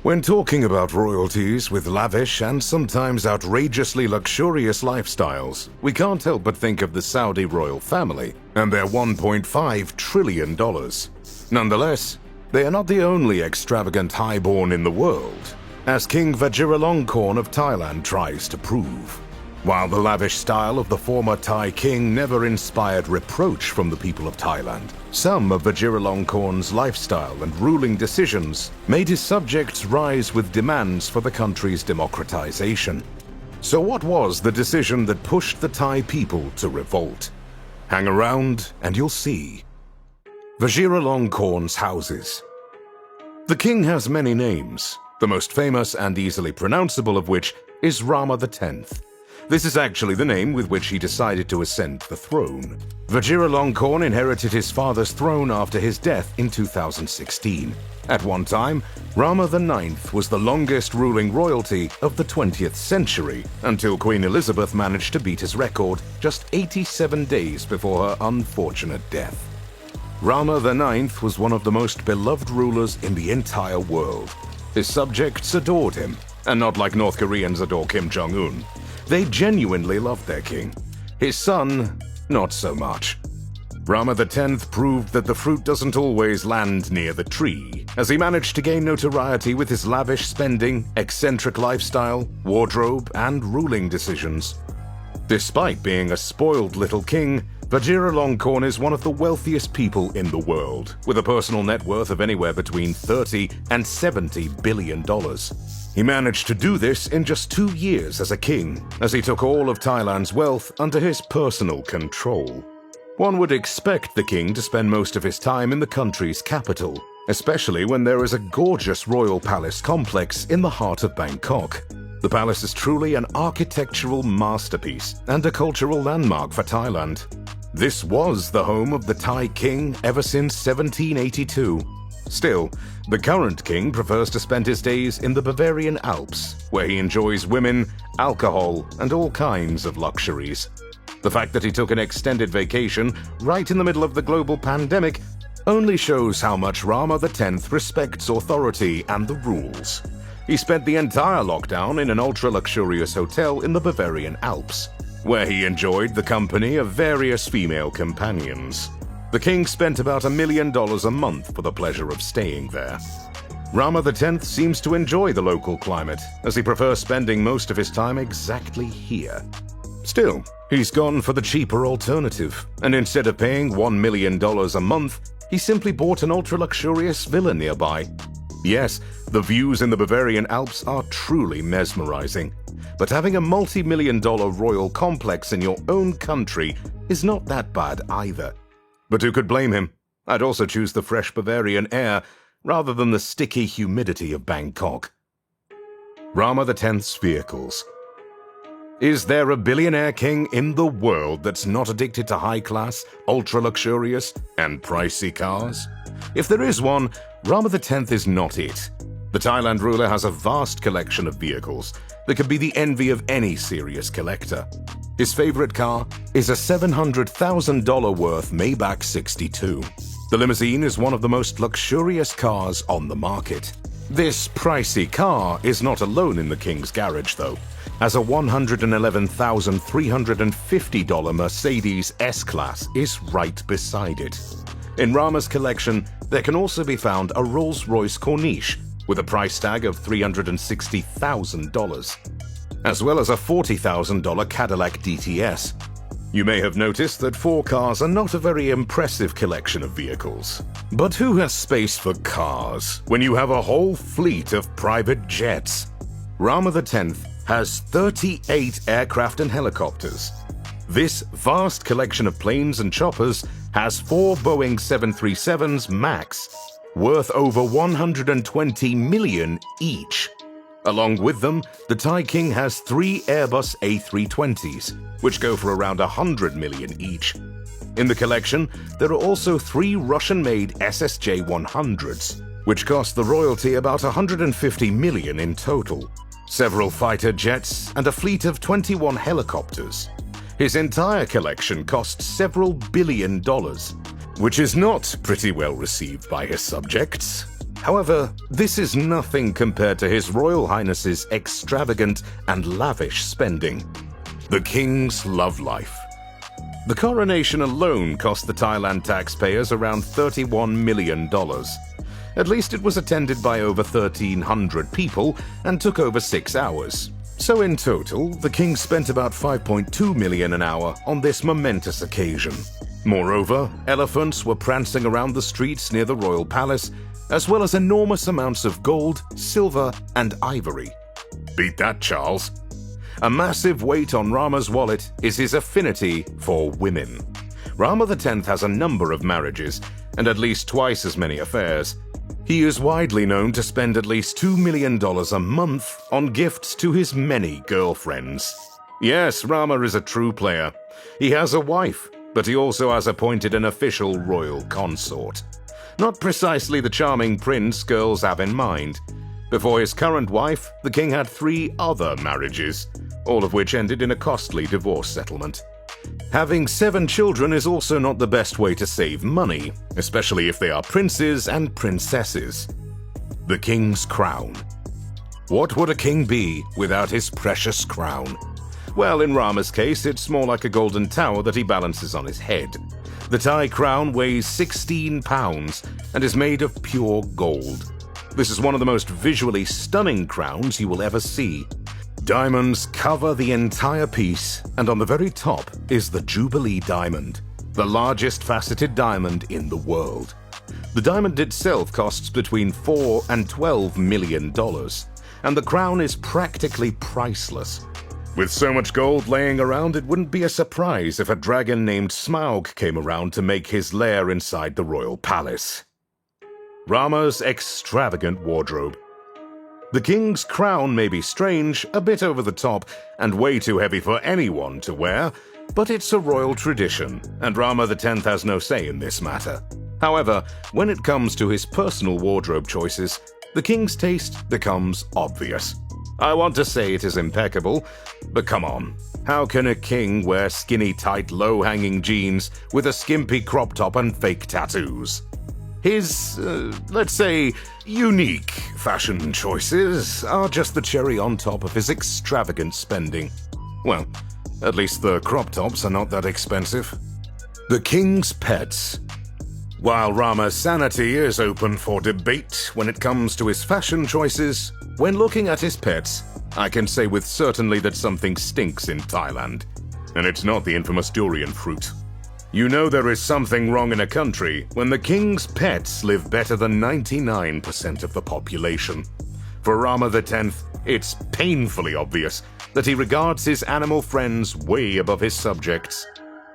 When talking about royalties with lavish and sometimes outrageously luxurious lifestyles, we can't help but think of the Saudi royal family and their $1.5 trillion. Nonetheless, they are not the only extravagant highborn in the world, as King Vajiralongkorn of Thailand tries to prove. While the lavish style of the former Thai king never inspired reproach from the people of Thailand, some of Vajiralongkorn's lifestyle and ruling decisions made his subjects rise with demands for the country's democratization. So what was the decision that pushed the Thai people to revolt? Hang around and you'll see. Vajiralongkorn's houses. The king has many names, the most famous and easily pronounceable of which is Rama X. This is actually the name with which he decided to ascend the throne. Vajiralongkorn inherited his father's throne after his death in 2016. At one time, Rama IX was the longest ruling royalty of the 20th century, until Queen Elizabeth managed to beat his record just 87 days before her unfortunate death. Rama IX was one of the most beloved rulers in the entire world. His subjects adored him, and not like North Koreans adore Kim Jong-un. They genuinely loved their king. His son, not so much. Rama X proved that the fruit doesn't always land near the tree, as he managed to gain notoriety with his lavish spending, eccentric lifestyle, wardrobe, and ruling decisions. Despite being a spoiled little king, Vajiralongkorn is one of the wealthiest people in the world, with a personal net worth of anywhere between $30 and $70 billion. He managed to do this in just 2 years as a king, as he took all of Thailand's wealth under his personal control. One would expect the king to spend most of his time in the country's capital, especially when there is a gorgeous royal palace complex in the heart of Bangkok. The palace is truly an architectural masterpiece and a cultural landmark for Thailand. This was the home of the Thai king ever since 1782. Still, the current king prefers to spend his days in the Bavarian Alps, where he enjoys women, alcohol, and all kinds of luxuries. The fact that he took an extended vacation right in the middle of the global pandemic only shows how much Rama X respects authority and the rules. He spent the entire lockdown in an ultra-luxurious hotel in the Bavarian Alps, where he enjoyed the company of various female companions. The king spent about $1 million a month for the pleasure of staying there. Rama X seems to enjoy the local climate, as he prefers spending most of his time exactly here. Still, he's gone for the cheaper alternative, and instead of paying $1 million a month, he simply bought an ultra-luxurious villa nearby. Yes, the views in the Bavarian Alps are truly mesmerizing, but having a multi-million-dollar royal complex in your own country is not that bad either. But who could blame him? I'd also choose the fresh Bavarian air rather than the sticky humidity of Bangkok. Rama X's vehicles. Is there a billionaire king in the world that's not addicted to high-class, ultra-luxurious, and pricey cars? If there is one, Rama X is not it. The Thailand ruler has a vast collection of vehicles that could be the envy of any serious collector. His favorite car is a $700,000 worth Maybach 62. The limousine is one of the most luxurious cars on the market. This pricey car is not alone in the king's garage, though, as a $111,350 Mercedes S-Class is right beside it. In Rama's collection, there can also be found a Rolls-Royce Corniche with a price tag of $360,000, as well as a $40,000 Cadillac DTS. You may have noticed that 4 cars are not a very impressive collection of vehicles. But who has space for cars when you have a whole fleet of private jets? Rama X has 38 aircraft and helicopters. This vast collection of planes and choppers has 4 Boeing 737s MAX, worth over $120 million each. Along with them, the Thai king has 3 Airbus A320s, which go for around $100 million each. In the collection, there are also 3 Russian-made SSJ-100s, which cost the royalty about $150 million in total, several fighter jets, and a fleet of 21 helicopters. His entire collection costs several $billion, which is not pretty well received by his subjects. However, this is nothing compared to His Royal Highness's extravagant and lavish spending. The King's love life. The coronation alone cost the Thailand taxpayers around $31 million. At least it was attended by over 1,300 people and took over 6 hours. So in total, the king spent about $5.2 million an hour on this momentous occasion. Moreover, elephants were prancing around the streets near the royal palace, as well as enormous amounts of gold, silver, and ivory. Beat that, Charles. A massive weight on Rama's wallet is his affinity for women. Rama X has a number of marriages and at least twice as many affairs. He is widely known to spend at least $2 million a month on gifts to his many girlfriends. Yes, Rama is a true player. He has a wife, but he also has appointed an official royal consort. Not precisely the charming prince girls have in mind. Before his current wife, the king had 3 other marriages, all of which ended in a costly divorce settlement. Having 7 children is also not the best way to save money, especially if they are princes and princesses. The king's crown. What would a king be without his precious crown? Well, in Rama's case, it's more like a golden tower that he balances on his head. The Thai crown weighs 16 pounds and is made of pure gold. This is one of the most visually stunning crowns you will ever see. Diamonds cover the entire piece, and on the very top is the Jubilee diamond, the largest faceted diamond in the world. The diamond itself costs between $4 and $12 million, and the crown is practically priceless. With so much gold laying around, it wouldn't be a surprise if a dragon named Smaug came around to make his lair inside the royal palace. Rama's extravagant wardrobe. The king's crown may be strange, a bit over the top, and way too heavy for anyone to wear, but it's a royal tradition, and Rama X has no say in this matter. However, when it comes to his personal wardrobe choices, the king's taste becomes obvious. I want to say it is impeccable, but come on. How can a king wear skinny, tight, low-hanging jeans with a skimpy crop top and fake tattoos? His, let's say, unique fashion choices are just the cherry on top of his extravagant spending. Well, at least the crop tops are not that expensive. The king's pets. While Rama's sanity is open for debate when it comes to his fashion choices, when looking at his pets, I can say with certainty that something stinks in Thailand. And it's not the infamous durian fruit. You know there is something wrong in a country when the king's pets live better than 99% of the population. For Rama X, it's painfully obvious that he regards his animal friends way above his subjects.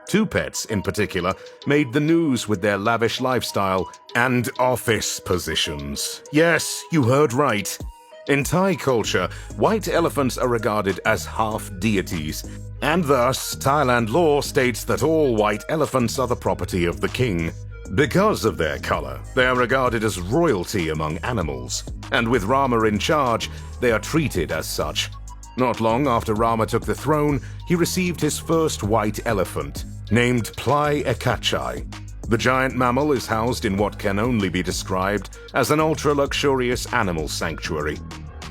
2 pets, in particular, made the news with their lavish lifestyle and office positions. Yes, you heard right. In Thai culture, white elephants are regarded as half-deities, and thus Thailand law states that all white elephants are the property of the king. Because of their color, they are regarded as royalty among animals, and with Rama in charge, they are treated as such. Not long after Rama took the throne, he received his first white elephant, named Plai Ekachai. The giant mammal is housed in what can only be described as an ultra-luxurious animal sanctuary.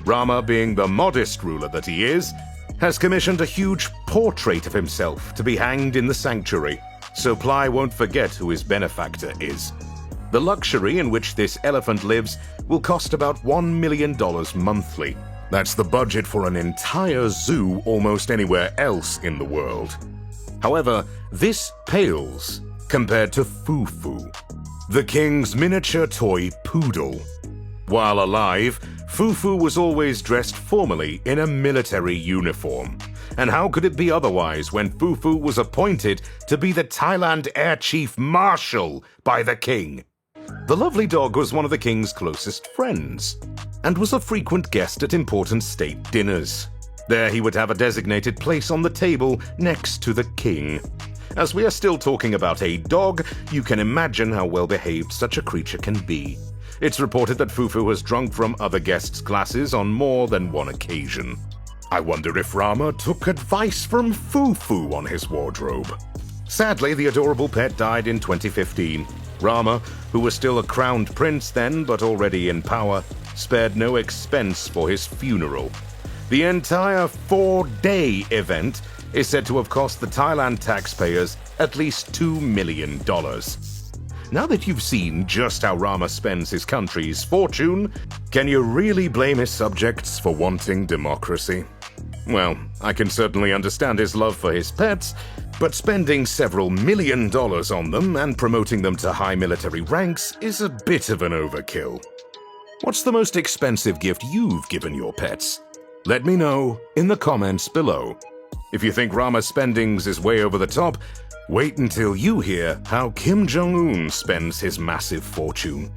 Rama, being the modest ruler that he is, has commissioned a huge portrait of himself to be hanged in the sanctuary, so Plai won't forget who his benefactor is. The luxury in which this elephant lives will cost about $1 million monthly. That's the budget for an entire zoo almost anywhere else in the world. However, this pales compared to Fufu, the king's miniature toy poodle. While alive, Fufu was always dressed formally in a military uniform. And how could it be otherwise when Fufu was appointed to be the Thailand Air Chief Marshal by the king? The lovely dog was one of the king's closest friends, and was a frequent guest at important state dinners. There he would have a designated place on the table next to the king. As we are still talking about a dog, you can imagine how well-behaved such a creature can be. It's reported that Fufu has drunk from other guests' glasses on more than one occasion. I wonder if Rama took advice from Fufu on his wardrobe. Sadly, the adorable pet died in 2015. Rama, who was still a crowned prince then but already in power, spared no expense for his funeral. The entire 4-day event is said to have cost the Thailand taxpayers at least $2 million. Now that you've seen just how Rama spends his country's fortune, can you really blame his subjects for wanting democracy? Well, I can certainly understand his love for his pets, but spending several $1 million on them and promoting them to high military ranks is a bit of an overkill. What's the most expensive gift you've given your pets? Let me know in the comments below. If you think Rama's spendings is way over the top, wait until you hear how Kim Jong-un spends his massive fortune.